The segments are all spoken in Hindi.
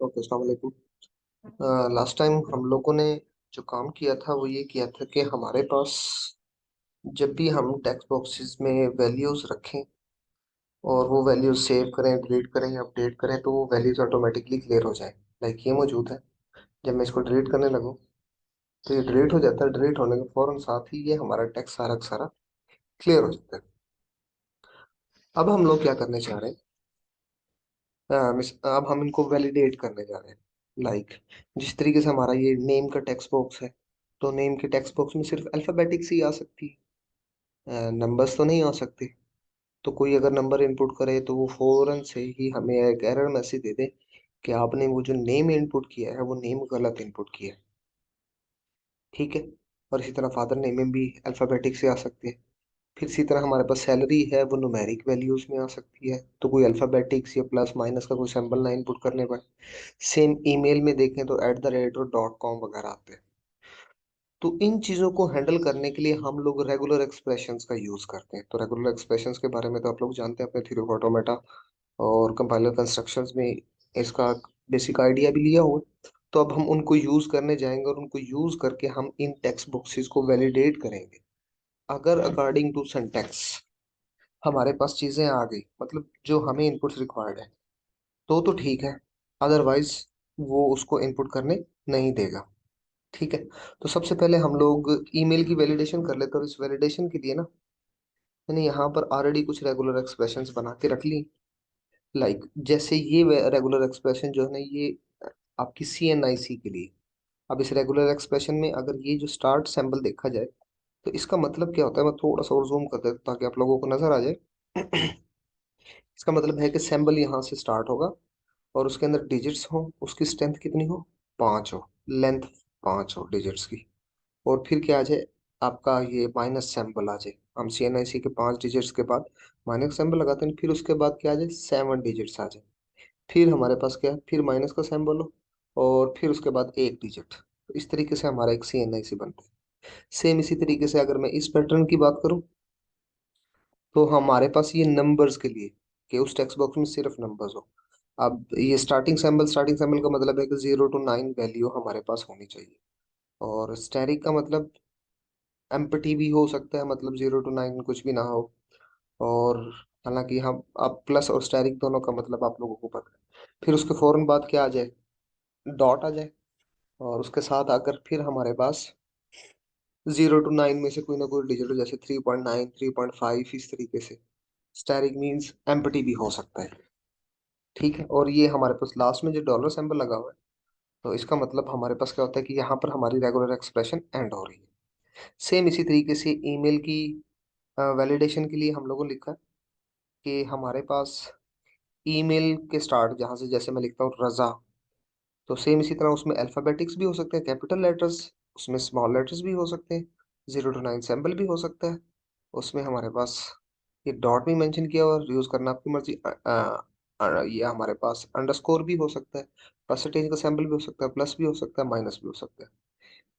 ओके, अस्सलाम वालेकुम। लास्ट टाइम हम लोगों ने जो काम किया था वो ये किया था कि हमारे पास जब भी हम टेक्स्ट बॉक्सेस में वैल्यूज रखें और वो वैल्यूज सेव करें, डिलीट करें या अपडेट करें तो वो वैल्यूज ऑटोमेटिकली क्लियर हो जाए। लाइक ये मौजूद है। जब मैं इसको डिलीट करने लगूँ तो ये डिलीट हो जाता है। डिलीट होने के फौरन साथ ही ये हमारा टेक्स्ट सारा का सारा क्लियर हो जाता है। अब हम लोग क्या करने चाह रहे हैं? अब हम इनको वैलिडेट करने जा रहे हैं। लाइक जिस तरीके से हमारा ये नेम का टेक्स्ट बॉक्स है, तो नेम के टेक्स्ट बॉक्स में सिर्फ अल्फाबेटिक्स ही आ सकती है, नंबर्स तो नहीं आ सकते। तो कोई अगर नंबर इनपुट करे तो वो फौरन से ही हमें एक एरर मैसेज दे दे कि आपने वो जो नेम इनपुट किया है वो नेम गलत इनपुट किया है। ठीक है। और इसी तरह फादर नेम में भी अल्फाबेटिक्स से आ सकते हैं। फिर इसी तरह हमारे पास सैलरी है, वो न्यूमेरिक वैल्यूज में आ सकती है, तो कोई अल्फाबेटिक्स या प्लस माइनस का कोई सिंबल ना इनपुट करने पड़े। सेम ईमेल में देखें तो @ और .com वगैरह आते हैं। तो इन चीज़ों को हैंडल करने के लिए हम लोग रेगुलर एक्सप्रेशंस का यूज़ करते हैं। तो रेगुलर एक्सप्रेशंस के बारे में तो आप लोग जानते हैं अपने थ्योरी ऑफ ऑटोमेटा और कंपाइलर कंस्ट्रक्शंस में इसका बेसिक आइडिया भी लिया हुआ है। तो अब हम उनको यूज़ करने जाएंगे और उनको यूज़ करके हम इन टेक्स्ट बॉक्सेस को वैलिडेट करेंगे। अगर अकॉर्डिंग टू सिंटैक्स हमारे पास चीज़ें आ गई, मतलब जो हमें इनपुट्स रिक्वायर्ड है, तो ठीक है। अदरवाइज वो उसको इनपुट करने नहीं देगा। ठीक है। तो सबसे पहले हम लोग ईमेल की वैलिडेशन कर लेते हैं, और इस वैलिडेशन के लिए ना मैंने यहाँ पर ऑलरेडी कुछ रेगुलर एक्सप्रेशंस बना के रख ली। लाइक जैसे ये रेगुलर एक्सप्रेशन जो है ना, ये आपकी CNIC के लिए। अब इस रेगुलर एक्सप्रेशन में अगर ये जो स्टार्ट सिंबल देखा जाए तो इसका मतलब क्या होता है, मैं थोड़ा सा और जूम कर देता हूं ताकि आप लोगों को नजर आ जाए। इसका मतलब है कि सिंबल यहाँ से स्टार्ट होगा और उसके अंदर डिजिट्स हो, उसकी स्ट्रेंथ कितनी हो, 5 हो, लेंथ 5 हो डिजिट्स की। और फिर क्या आ जाए, आपका ये माइनस सैंपल आ जाए। हम CNIC के 5 डिजिट्स के बाद माइनस सैंपल लगाते हैं, फिर उसके बाद क्या आ जाए, 7 डिजिट्स आ जाए। फिर हमारे पास क्या है, फिर माइनस का सैंपल हो और फिर उसके बाद 1 डिजिट। तो इस तरीके से हमारा एक CNIC बनता है। सेम इसी तरीके से अगर मैं इस पैटर्न की बात करूं तो हमारे पास ये नंबर्स के लिए कि उस टेक्स्ट बॉक्स में सिर्फ नंबर्स हो। अब ये स्टार्टिंग सैंपल का मतलब है कि 0 to 9 वैल्यू हमारे पास होनी चाहिए। और स्टैरिक का मतलब एम्प्टी भी हो सकता है, मतलब 0 to 9 कुछ भी ना हो। और हालांकि हम अब प्लस और स्टैरिक दोनों का मतलब आप लोगों को पता है। फिर उसके फौरन बाद क्या आ जाए, डॉट आ जाए। और उसके साथ अगर फिर हमारे पास 0 to 9 में से कोई ना कोई डिजिट हो, जैसे 3.9, 3.5, इस तरीके से स्टैरिक मीन्स एम्प्टी भी हो सकता है। ठीक है। और ये हमारे पास लास्ट में जो डॉलर सिंबल लगा हुआ है, तो इसका मतलब हमारे पास क्या होता है कि यहाँ पर हमारी रेगुलर एक्सप्रेशन एंड हो रही है। सेम इसी तरीके से ईमेल की वैलिडेशन के लिए हम लोगों ने लिखा है कि हमारे पास ईमेल के स्टार्ट जहाँ से, जैसे मैं लिखता हूँ रजा, तो सेम इसी तरह उसमें अल्फाबेटिक्स भी हो सकते हैं, कैपिटल लेटर्स, उसमें स्मॉल लेटर्स भी हो सकते हैं, 0 to 9 सिंबल भी हो सकता है। उसमें हमारे पास ये डॉट भी मेंशन किया हुआ, यूज करना आपकी मर्जी। ये हमारे पास अंडरस्कोर भी हो सकता है, परसेंटेज का सिंबल भी हो सकता है, प्लस भी हो सकता है, माइनस भी हो सकता है।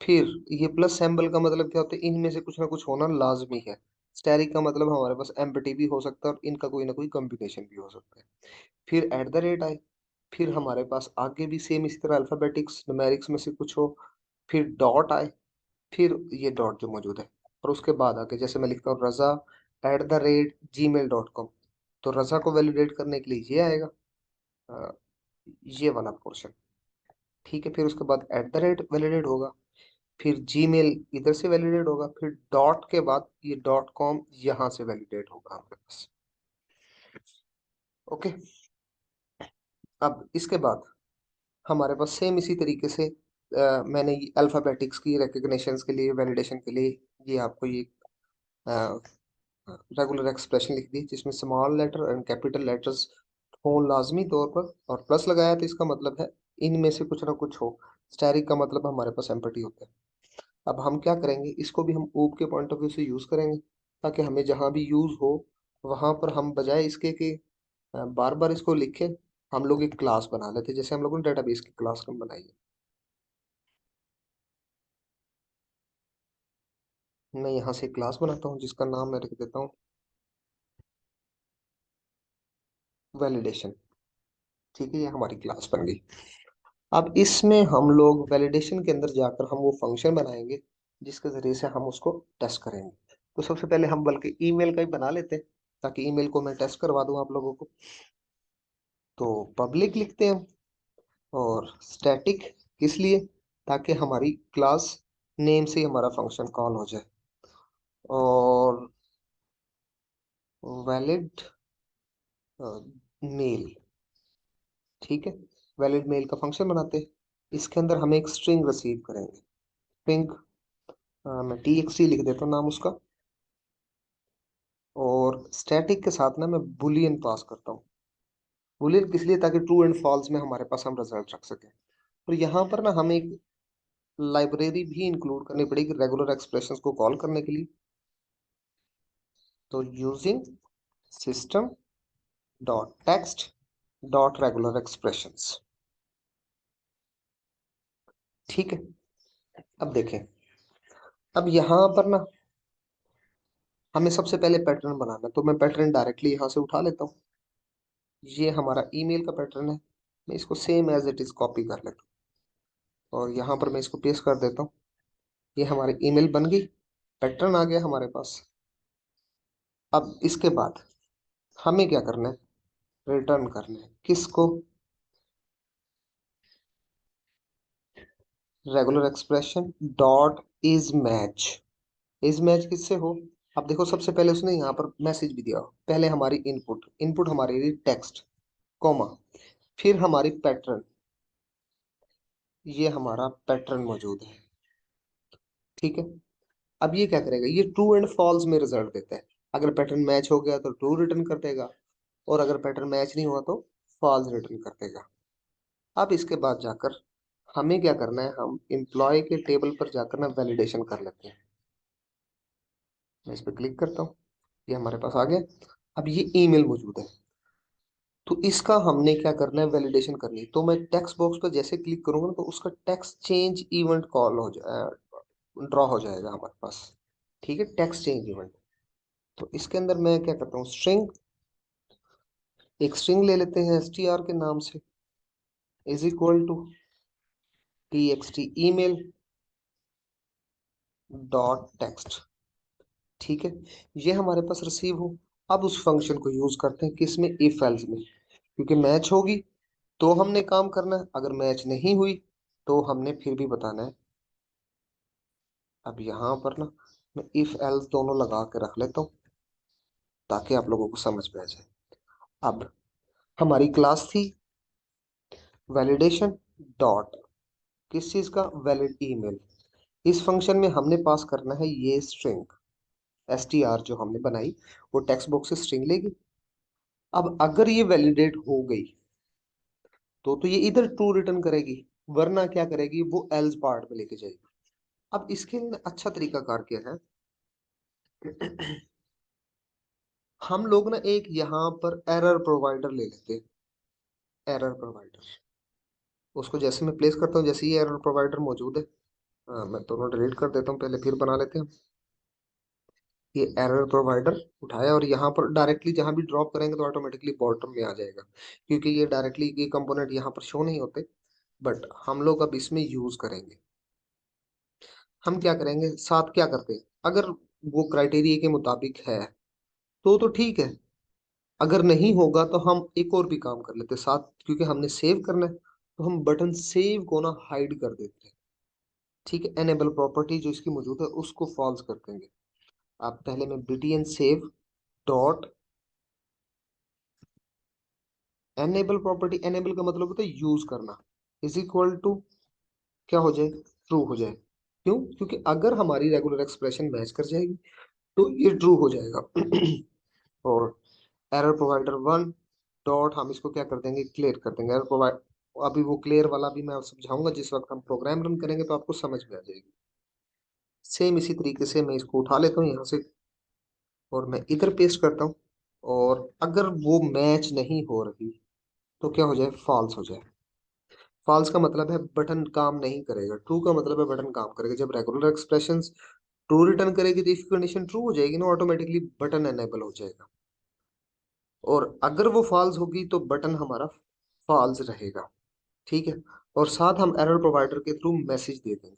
फिर ये प्लस सिंबल का मतलब क्या होता है, इनमें से कुछ ना कुछ होना लाजमी है। स्टैरिक का मतलब हमारे पास एम्प्टी भी हो सकता है और इनका कोई ना कोई कॉम्बिनेशन भी हो सकता है। फिर @ आए। फिर हमारे पास आगे भी सेम इसी तरह अल्फाबेटिक्स न्यूमेरिक्स में से कुछ हो। फिर डॉट आए। फिर ये डॉट जो मौजूद है, और उसके बाद आगे जैसे मैं लिखता हूँ रजा @gmail.com, तो रजा को वैलिडेट करने के लिए ये आएगा, अ, ये वाला पोर्शन। ठीक है। फिर उसके बाद @ वैलिडेट होगा। फिर जीमेल इधर से वैलिडेट होगा, फिर डॉट के बाद ये .com यहाँ से वैलिडेट होगा हमारे पास। ओके। अब इसके बाद हमारे पास सेम इसी तरीके से मैंने अल्फाबेटिक्स की रिकग्निशंस के लिए, वैलिडेशन के लिए, ये आपको ये रेगुलर एक्सप्रेशन लिख दी जिसमें small letter and capital letters हो लाजमी तौर पर, और प्लस लगाया तो इसका मतलब है इनमें से कुछ ना कुछ हो। स्टैरिक का मतलब हमारे पास एम्प्टी होता है। अब हम क्या करेंगे, इसको भी हम ऊप के पॉइंट ऑफ व्यू से यूज करेंगे, ताकि हमें जहां भी यूज हो वहां पर हम बजाय इसके कि बार बार इसको लिखें, हम लोग एक क्लास बना लेते, जैसे हम लोगों ने डेटाबेस की क्लास हम बनाई है। मैं यहाँ से क्लास बनाता हूँ जिसका नाम मैं रख देता हूँ वैलिडेशन। ठीक है, ये हमारी क्लास बन गई। अब इसमें हम लोग वैलिडेशन के अंदर जाकर हम वो फंक्शन बनाएंगे जिसके जरिए से हम उसको टेस्ट करेंगे। तो सबसे पहले हम बल्कि ईमेल का ही बना लेते हैं ताकि ईमेल को मैं टेस्ट करवा दूं आप लोगों को। तो पब्लिक लिखते हैं हम, और स्टैटिक किस लिए, ताकि हमारी क्लास नेम से ही हमारा फंक्शन कॉल हो जाए। और वैलिड मेल, ठीक है, वैलिड मेल का फंक्शन बनाते हैं। इसके अंदर हम एक स्ट्रिंग रिसीव करेंगे। स्ट्रिंग, मैं txt लिख देता हूँ नाम उसका। और स्टैटिक के साथ ना मैं बुलियन पास करता हूँ। बुलियन किस लिए, ताकि ट्रू एंड फॉल्स में हमारे पास हम रिजल्ट रख सकें। और यहाँ पर ना हमें एक लाइब्रेरी भी इंक्लूड करनी पड़ेगी रेगुलर एक्सप्रेशंस को कॉल करने के लिए। तो using system dot text dot regular expressions, ठीक है। अब देखें, अब यहाँ पर ना हमें सबसे पहले पैटर्न बनाना है, तो मैं पैटर्न डायरेक्टली यहाँ से उठा लेता हूँ। ये हमारा ईमेल का पैटर्न है, मैं इसको same as it is copy कर लेता हूँ और यहाँ पर मैं इसको पेस्ट कर देता हूँ। ये हमारी ईमेल बन गई, पैटर्न आ गया हमारे पास। अब इसके बाद हमें क्या करना है, रिटर्न करना है किसको, regular expression dot is match. Is match किससे हो, अब देखो सबसे पहले उसने यहाँ पर मैसेज भी दिया। पहले हमारी इनपुट, इनपुट हमारी रही टेक्स्ट, कॉमा, फिर हमारी पैटर्न, ये हमारा पैटर्न मौजूद है, ठीक है। अब ये क्या करेगा, ये ट्रू एंड फॉल्स में रिजल्ट देता है। अगर पैटर्न मैच हो गया तो ट्रू रिटर्न कर देगा, और अगर पैटर्न मैच नहीं हुआ तो फॉल्स रिटर्न कर देगा। अब इसके बाद जाकर हमें क्या करना है, हम एम्प्लॉय के टेबल पर जाकर ना वैलिडेशन कर लेते हैं। मैं इस पर क्लिक करता हूँ, ये हमारे पास आ गया। अब ये ईमेल मौजूद है, तो इसका हमने क्या करना है, वैलिडेशन करनी है। तो मैं टेक्स्ट बॉक्स पर जैसे क्लिक करूंगा ना तो उसका टेक्स्ट चेंज इवेंट कॉल हो जाए, ड्रॉ हो जाएगा हमारे पास, ठीक है, टेक्स्ट चेंज इवेंट। तो इसके अंदर मैं क्या करता हूँ, स्ट्रिंग, एक स्ट्रिंग ले लेते हैं str के नाम से, is equal to txt email dot text, ठीक है। ये हमारे पास रिसीव हो। अब उस फंक्शन को यूज करते हैं किसमें, इफ एल्स में, क्योंकि मैच होगी तो हमने काम करना है, अगर मैच नहीं हुई तो हमने फिर भी बताना है। अब यहाँ पर ना मैं इफ एल्स दोनों लगा के रख लेता हूँ ताकि आप लोगों को समझ में आ जाए। अब हमारी क्लास थी वैलिडेशन डॉट, किस चीज का, वैलिड ईमेल। इस फंक्शन में हमने पास करना है ये स्ट्रिंग str जो हमने बनाई, वो टेक्स्ट बॉक्स से स्ट्रिंग लेगी। अब अगर ये वैलिडेट हो गई तो ये इधर ट्रू रिटर्न करेगी, वरना क्या करेगी, वो एल्स पार्ट में लेके जाएगी। अब इसके लिए अच्छा तरीका कार क्या है, हम लोग ना एक यहाँ पर एरर प्रोवाइडर ले लेते हैं। एरर प्रोवाइडर, उसको जैसे मैं प्लेस करता हूँ, जैसे ये एरर प्रोवाइडर मौजूद है, मैं दोनों डिलीट कर देता हूँ, पहले फिर बना लेते हैं। ये एरर प्रोवाइडर उठाया और यहाँ पर डायरेक्टली जहाँ भी ड्रॉप करेंगे तो ऑटोमेटिकली बॉटम में आ जाएगा, क्योंकि ये डायरेक्टली ये कंपोनेंट यहाँ पर शो नहीं होते। बट हम लोग अब इसमें यूज करेंगे। हम क्या करेंगे, साथ क्या करते हैं, अगर वो क्राइटेरिया के मुताबिक है तो ठीक है, अगर नहीं होगा तो हम एक और भी काम कर लेते हैं साथ, क्योंकि हमने सेव करना है तो हम बटन सेव को ना हाइड कर देते हैं, ठीक है। एनेबल प्रॉपर्टी जो इसकी मौजूद है उसको फॉल्स कर देंगे। आप पहले मैं btn save dot enable property, enable का मतलब होता है यूज करना, इज इक्वल टू क्या हो जाए, ट्रू हो जाए। क्यों, क्योंकि अगर हमारी रेगुलर एक्सप्रेशन मैच कर जाएगी तो ये ट्रू हो जाएगा। और एरर प्रोवाइडर वन डॉट, हम इसको क्या कर देंगे, क्लियर कर देंगे एरर प्रोवाइड। अभी वो क्लियर वाला भी मैं समझाऊंगा जिस वक्त हम प्रोग्राम रन करेंगे तो आपको समझ में आ जाएगी। सेम इसी तरीके से मैं इसको उठा लेता हूँ यहाँ से और मैं इधर पेस्ट करता हूँ। और अगर वो मैच नहीं हो रही तो क्या हो जाए, फॉल्स हो जाए। फॉल्स का मतलब है बटन काम नहीं करेगा, ट्रू का मतलब है बटन काम करेगा। जब रेगुलर एक्सप्रेशंस ट्रू रिटर्न करेगी तो इफ कंडीशन ट्रू हो जाएगी ना, ऑटोमेटिकली बटन एनेबल हो जाएगा। और अगर वो फॉल्स होगी तो बटन हमारा फॉल्स रहेगा, ठीक है। और साथ हम एरर प्रोवाइडर के थ्रू मैसेज दे देंगे।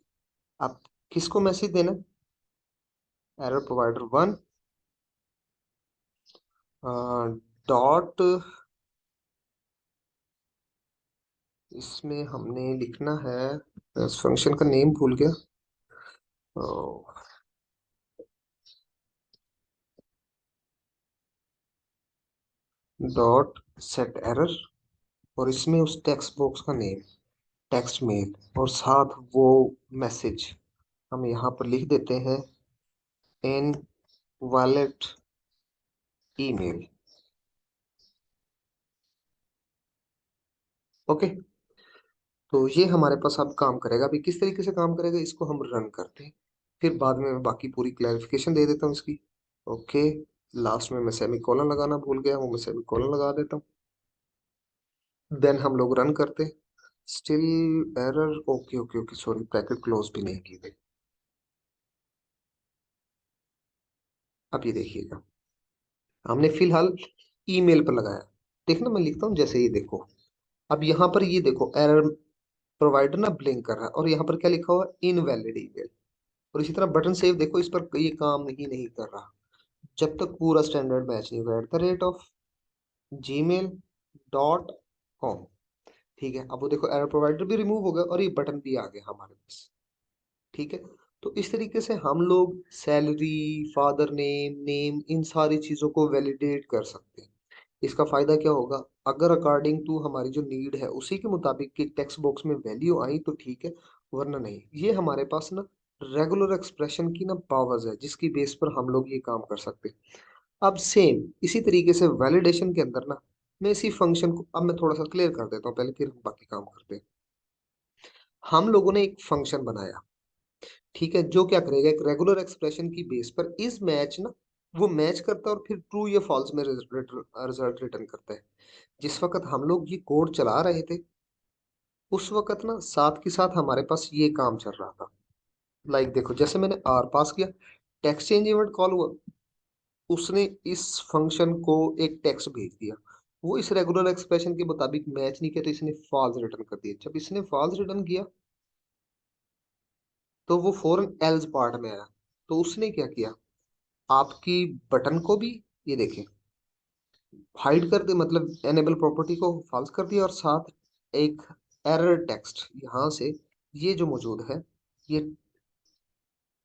आप किसको मैसेज देना है? एरर प्रोवाइडर वन डॉट, इसमें हमने लिखना है, इस फंक्शन का नेम भूल गया, डॉट सेट एरर, और इसमें उस टेक्स्ट बॉक्स का नेम टेक्स्ट मेल, और साथ वो मैसेज हम यहाँ पर लिख देते हैं, इन वैलिड ईमेल। ओके, तो ये हमारे पास अब काम करेगा। अभी किस तरीके से काम करेगा इसको हम रन करते हैं, फिर बाद में मैं बाकी पूरी क्लैरिफिकेशन दे देता हूँ इसकी। ओके, लास्ट में मैं सेमी कॉलन लगाना भूल गया हूँ, मैं सेमी कॉलन लगा देता हूँ। देन हम लोग रन करते हैं, still error, okay okay okay, sorry bracket close भी नहीं की गई। अब ये देखिएगा, हमने फिलहाल ईमेल पर लगाया। देखना मैं लिखता हूँ जैसे, ये देखो, अब यहाँ पर ये देखो एरर प्रोवाइडर ना ब्लिंक कर रहा है, और यहाँ पर क्या लिखा हुआ है, इनवैलिड ईमेल। और इसी तरह बटन सेव देखो, इस पर ये काम नहीं कर रहा जब तक पूरा स्टैंडर्ड मैच नहीं होगा, @gmail.com। ठीक है, अब वो देखो एरर प्रोवाइडर भी रिमूव हो गया और ये बटन भी आ गया हमारे पास। ठीक है, तो इस तरीके से हम लोग सैलरी, फादर नेम, नेम, इन सारी चीजों को वैलिडेट कर सकते हैं। इसका फायदा क्या होगा, अगर अकॉर्डिंग टू हमारी जो नीड है उसी के मुताबिक की टेक्स्ट बॉक्स में वैल्यू आई तो ठीक है, वरना नहीं। ये हमारे पास ना रेगुलर एक्सप्रेशन की ना पावर्स है जिसकी बेस पर हम लोग ये काम कर सकते हैं। अब सेम इसी तरीके से वैलिडेशन के अंदर ना, मैं इसी फंक्शन को अब मैं थोड़ा सा क्लियर कर देता हूँ पहले, फिर हम बाकी काम करते हैं। हम लोगों ने एक फंक्शन बनाया, ठीक है, जो क्या करेगा, एक रेगुलर एक्सप्रेशन की बेस पर इस मैच ना, वो मैच करता है और फिर ट्रू या फॉल्स में रिजल्ट रिटर्न करता है। जिस वक्त हम लोग ये कोड चला रहे थे उस वक्त ना साथ के साथ हमारे पास ये काम चल रहा था। लाइक देखो, जैसे मैंने आर पास किया, टेक्स्ट चेंज इवेंट कॉल हुआ, उसने इस फंक्शन को एक टेक्स्ट भेज दिया, वो इस रेगुलर एक्सप्रेशन के मुताबिक मैच नहीं किया तो इसने फॉल्स रिटर्न कर दिया। जब इसने फॉल्स रिटर्न किया तो वो फौरन एल्स पार्ट में आया, तो उसने क्या किया, आपकी बटन को भी, ये देखें, हाइड कर दे, मतलब एनेबल प्रॉपर्टी को फॉल्स कर दिया, और साथ एक एरर टेक्स्ट यहाँ से ये जो मौजूद है, ये,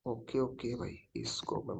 ओके ओके भाई, इसको मैं